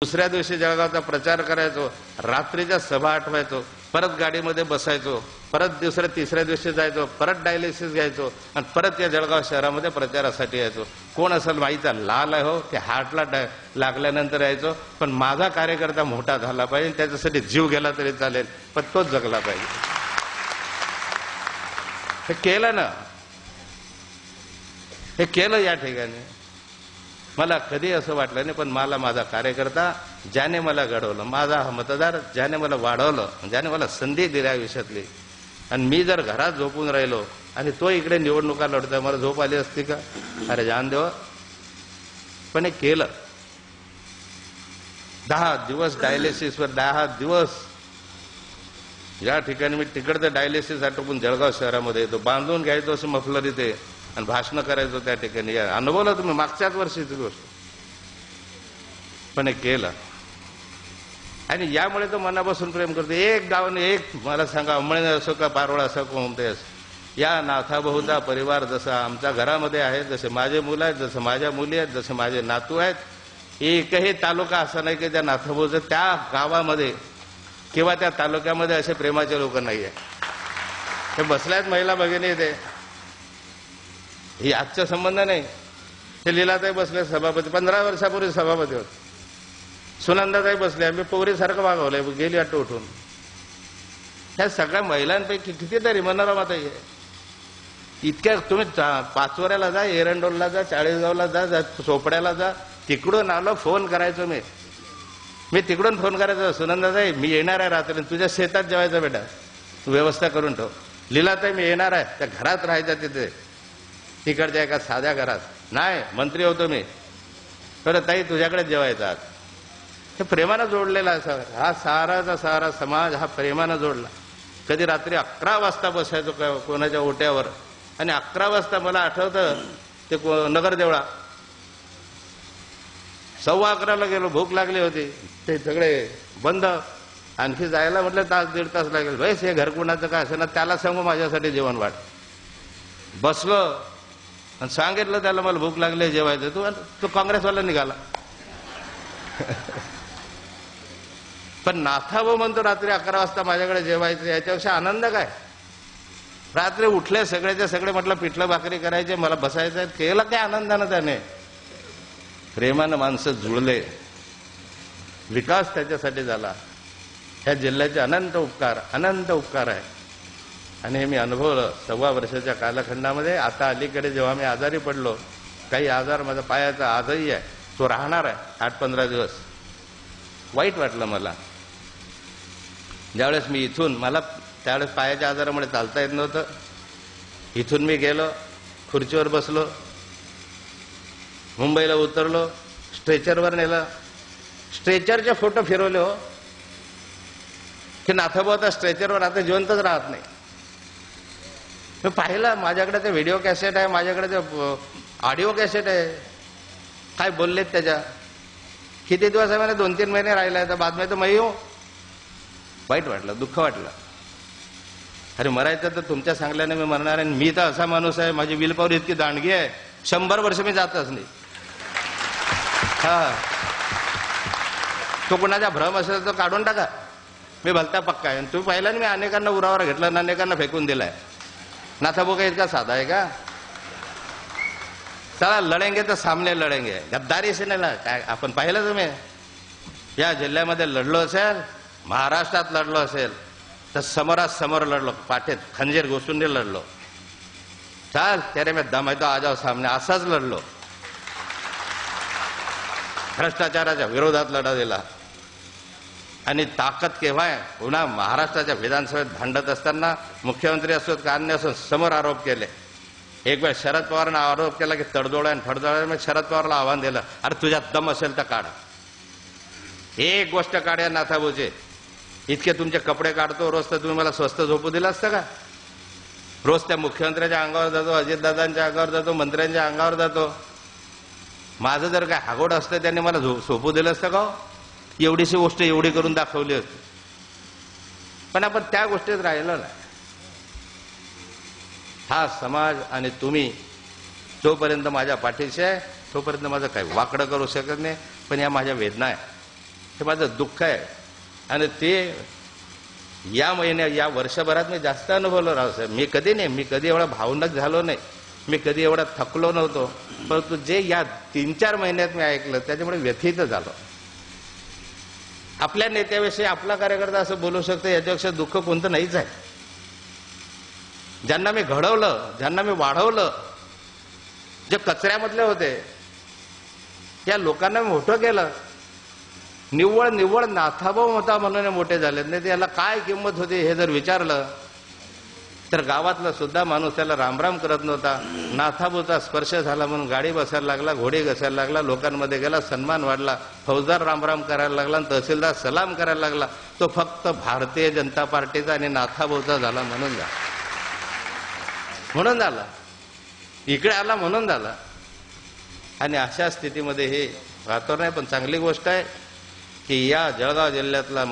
दुसऱ्या दिवशी जळगावचा प्रचार करायचो, रात्रीच्या सभा आठवायचो, परत गाडीमध्ये बसायचो, परत तिसऱ्या दिवशी जायचो, परत डायलिसिस घ्यायचो आणि परत या जळगाव शहरामध्ये प्रचारासाठी यायचो. कोण असेल माहीचा लाल आहे हो, ते हार्टला लागल्यानंतर यायचो, पण माझा कार्यकर्ता मोठा झाला पाहिजे, त्याच्यासाठी जीव गेला तरी चालेल, पण तोच जगला पाहिजे. हे केलं ना, हे केलं या ठिकाणी. मला कधी असं वाटलं नाही, पण मला माझा कार्यकर्ता ज्याने मला घडवलं, माझा मतदार ज्याने मला वाढवलं, ज्याने मला संधी दिली आयुष्यातली, आणि मी जर घरात झोपून राहिलो आणि तो इकडे निवडणुका लढतोय, मला झोप आली असती का? अरे जान देव. पण हे केलं. 10 दिवस डायलिसिसवर, 10 दिवस या ठिकाणी मी तिकडचं डायलिसिस आटोपून जळगाव शहरामध्ये येतो, बांधून घ्यायचो असं मफलर इथे आणि भाषण करायचो त्या ठिकाणी. अनुभवलं तुम्ही मागच्याच वर्षीची गोष्ट. पण हे केलं आणि यामुळे तो मनापासून प्रेम करतो. एक गावने एक मला सांगा, अंमळे असो का पारोळा असो कोणते असो, या नाथाबहुता परिवार जसा आमच्या घरामध्ये आहे, जसे माझे मुलं आहेत, जसं माझ्या मुली आहेत, जसे माझे नातू आहेत, एकही तालुका असा नाही की त्या नाथाबहुता त्या गावामध्ये किंवा त्या तालुक्यामध्ये असे प्रेमाचे लोक नाही आहे. हे बसल्यात महिला भगिनी, ते ही आजचा संबंध नाही. हे लीलाताई बसले सभापती, 15 वर्षापूर्वी सभापती होते. सुनंदाताई बसले, आम्ही पोरीसारखं वागवलंय, गेली वाटतं उठून. ह्या सगळ्या महिलांपैकी कितीतरी मनोरमाताई आहे. इतक्या तुम्ही पाचोऱ्याला जा, एरंडोलला जा, चाळीसगावला जा, चोपड्याला जा, तिकडून आलो, फोन करायचो मी तिकडून फोन करायचो, सुनंदाताई मी येणार आहे रात्री, तुझ्या शेतात जेवायचं बेटा, तू व्यवस्था करून ठेव. लीलाताई मी येणार आहे, त्या घरात राहायच्या तिथे, तिकडच्या एका साध्या घरात. नाही, मंत्री होतो मी, तर ताई तुझ्याकडे जेवायचं आज. हे प्रेमानं जोडलेला आहे. हा साराचा सारा समाज हा प्रेमानं जोडला. कधी रात्री 11 वाजता बसायचो कोणाच्या ओट्यावर, आणि 11 वाजता मला आठवतं ते नगरदेवळा, 11:15 गेलो, भूक लागली होती, ते सगळे बंद, आणखी जायला म्हटलं तास दीड तास लागेल. भाई हे घर कुणाचं काय असेल ना, त्याला सांगू माझ्यासाठी जेवण वाढ. बसलो आणि सांगितलं त्याला मला भूक लागली जेवायचं. तो काँग्रेसवाला निघाला. पण नाथाभाऊ म्हणतो रात्री 11 वाजता माझ्याकडे जेवायचं, याच्यापेक्षा आनंद काय? रात्री उठले सगळ्याच्या सगळे, म्हटलं पिठलं भाकरी करायचे, मला बसायचं. केलं काय आनंदानं त्याने. प्रेमानं माणसं जुळले, विकास त्याच्यासाठी झाला. ह्या जिल्ह्याचे अनंत उपकार आहे. आणि हे मी अनुभवलं 1.25 वर्षाच्या कालखंडामध्ये. आता अलीकडे जेव्हा मी आजारी पडलो, काही आजार माझा पायाचा आजही आहे, तो राहणार आहे 8-15 दिवस. वाईट वाटलं मला ज्यावेळेस मी इथून, मला त्यावेळेस पायाच्या आजारामुळे चालता येत नव्हतं. इथून मी गेलो, खुर्चीवर बसलो, मुंबईला उतरलो, स्ट्रेचरवर नेलं, स्ट्रेचरचे फोटो फिरवले हो, की नाथाभाऊ आता स्ट्रेचरवर आता जिवंतच राहत नाही. मी पाहिलं, माझ्याकडे ते व्हिडिओ कॅसेट आहे, माझ्याकडे ते ऑडिओ कॅसेट आहे, काय बोललेत त्याच्या. किती दिवस आहे म्हणे, 2-3 महिने राहिला, तर बाद में तर मी येऊ. वाईट वाटलं, दुःख वाटलं. अरे मरायचं तर तुमच्या सांगल्याने मी मरणार आहे. मी तर असा माणूस आहे, माझी विल पॉवर इतकी दांडगी आहे, 100 वर्ष मी जातच नाही. हा, तो कुणाचा भ्रम असेल तर काढून टाका, मी भलता पक्का आहे. तुम्ही पाहिलं ना, मी अनेकांना उरावर घेतलं, अनेकांना फेकून दिलाय. नाथाभाऊ का इतका साधा आहे का? चला लढेंगे तर सामने लढेंगे, गद्दारी से नाही. काय आपण पाहिलं तुम्ही, या जिल्ह्यामध्ये लढलो असेल, महाराष्ट्रात लढलो असेल, तर समोरासमोर लढलो, पाठीत खंजीर घुसून लढलो. चाल तेरे में दम है तो आ जाओ सामने, असाच लढलो. भ्रष्टाचाराच्या विरोधात लढा दिला. आणि ताकद केव्हा आहे, पुन्हा महाराष्ट्राच्या विधानसभेत भांडत असताना मुख्यमंत्री असोत का अन्य असोत, समोर आरोप केले. एक वेळ शरद पवारांना आरोप केला की तडजोड आणि फडजोड. मी शरद पवारला आव्हान दिलं, अरे तुझ्यात दम असेल तर काढ, एक गोष्ट काढ्या नाथाभाऊचे. इतके तुमचे कपडे काढतो रोज, तर तुम्ही मला स्वस्त झोपू दिलं असतं का? रोज त्या मुख्यमंत्र्याच्या अंगावर जातो, अजितदादांच्या अंगावर जातो, मंत्र्यांच्या अंगावर जातो. माझं जर काय हागोड असतं, त्यांनी मला झोपू दिलं असतं का? एवढीशी गोष्ट एवढी करून दाखवली असती. पण आपण त्या गोष्टीत राहिलो नाही. हा समाज आणि तुम्ही जोपर्यंत माझ्या पाठीशी आहे, तोपर्यंत माझं काही वाकडं करू शकत नाही. पण या माझ्या वेदना आहे. हे माझं दुःख आहे. आणि ते या महिन्यात या वर्षभरात मी जास्त अनुभवलो रावसाहेब. मी कधी एवढा भावनक झालो नाही, मी कधी एवढा थकलो नव्हतो. परंतु जे या 3-4 महिन्यात मी ऐकलं त्याच्यामुळे व्यथित झालो. आपल्या नेत्याविषयी आपला कार्यकर्ता असं बोलू शकतो याच्यापेक्षा दुःख कोणतं नाहीच आहे. ज्यांना मी घडवलं, ज्यांना मी वाढवलं, जे कचऱ्यामधले होते त्या लोकांना मी मोठं केलं. निव्वळ नाथाभाऊ होता म्हणून मोठे झाले. नाही त्याला काय किंमत होती हे जर विचारलं तर गावातला सुद्धा माणूस त्याला रामराम करत नव्हता. नाथाभाऊचा स्पर्श झाला म्हणून गाडी बसायला लागला, घोडे घसायला लागला, लोकांमध्ये गेला, सन्मान वाढला, फौजदार रामराम करायला लागला, तहसीलदार सलाम करायला लागला. तो फक्त भारतीय जनता पार्टीचा आणि नाथाभाऊचा झाला म्हणून झाला. इकडे आला म्हणून झाला. आणि अशा स्थितीमध्ये हे वातावरण आहे. पण चांगली गोष्ट आहे की या जळगाव जिल्ह्यातला